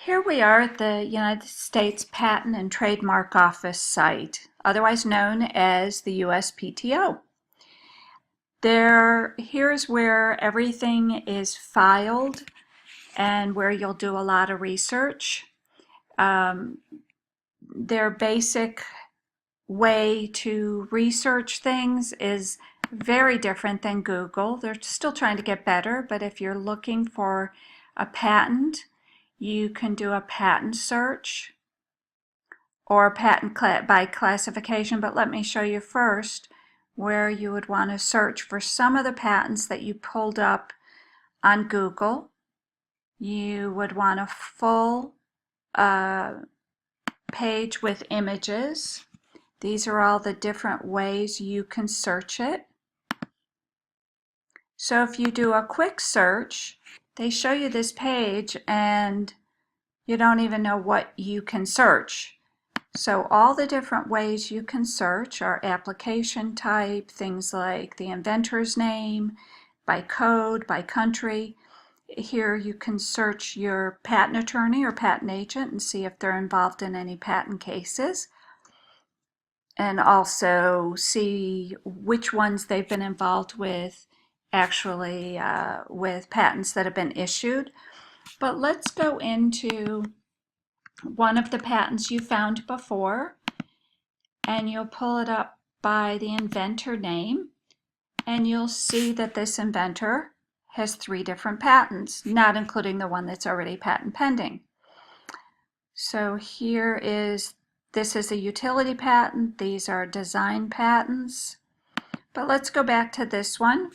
Here we are at the United States Patent and Trademark Office site, otherwise known as the USPTO. Here's where everything is filed and where you'll do a lot of research. Their basic way to research things is very different than Google. They're still trying to get better, but if you're looking for a patent, you can do a patent search or patent by classification, but let me show you first where you would want to search for some of the patents that you pulled up on Google. You would want a full page with images. These are all the different ways you can search it. So if you do a quick search, they show you this page and you don't even know what you can search. So all the different ways you can search are application type, things like the inventor's name, by code, by country. Here you can search your patent attorney or patent agent and see if they're involved in any patent cases, and also see which ones they've been involved with actually with patents that have been issued. But let's go into one of the patents you found before, and you'll pull it up by the inventor name, and you'll see that this inventor has 3 different patents, not including the one that's already patent pending. So this is a utility patent, these are design patents, but let's go back to this one.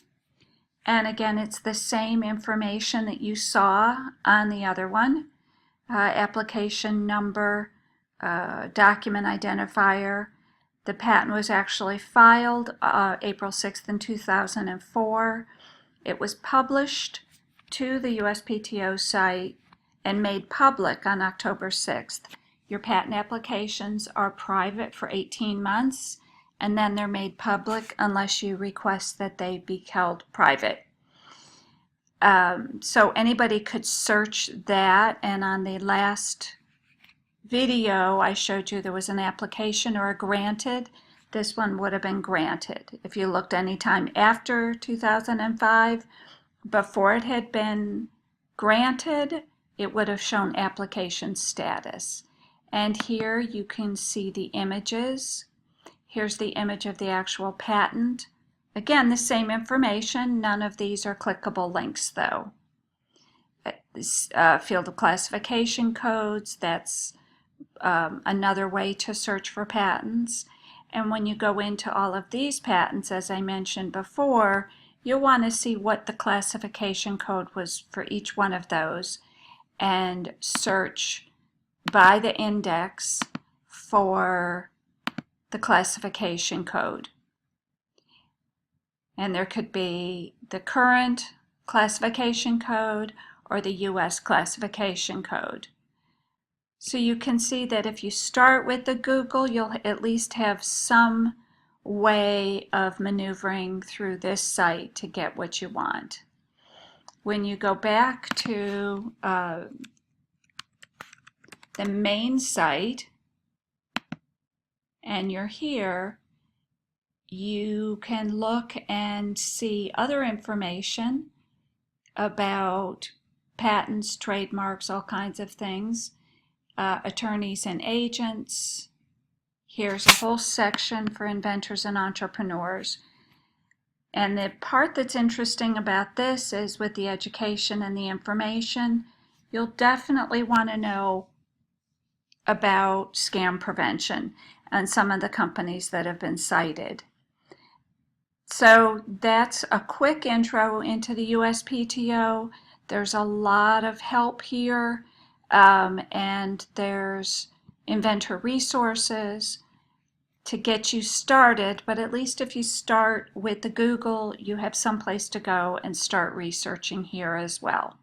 And again, it's the same information that you saw on the other one. Application number, document identifier. The patent was actually filed April 6th in 2004. It was published to the USPTO site and made public on October 6th. Your patent applications are private for 18 months, and then they're made public unless you request that they be held private. So anybody could search that, and on the last video I showed you there was an application or a granted. This one would have been granted. If you looked anytime after 2005, before it had been granted, it would have shown application status. And here you can see the images. Here's the image of the actual patent. Again, the same information. None of these are clickable links though. Field of classification codes, that's another way to search for patents. And when you go into all of these patents, as I mentioned before, you'll want to see what the classification code was for each one of those and search by the index for the classification code. And there could be the current classification code or the US classification code. So you can see that if you start with the Google, you'll at least have some way of maneuvering through this site to get what you want. When you go back to the main site and you're here, you can look and see other information about patents, trademarks, all kinds of things, attorneys and agents. Here's a whole section for inventors and entrepreneurs. And the part that's interesting about this is with the education and the information, you'll definitely want to know about scam prevention and some of the companies that have been cited. So that's a quick intro into the USPTO. There's a lot of help here, and there's inventor resources to get you started, but at least if you start with the Google, you have some place to go and start researching here as well.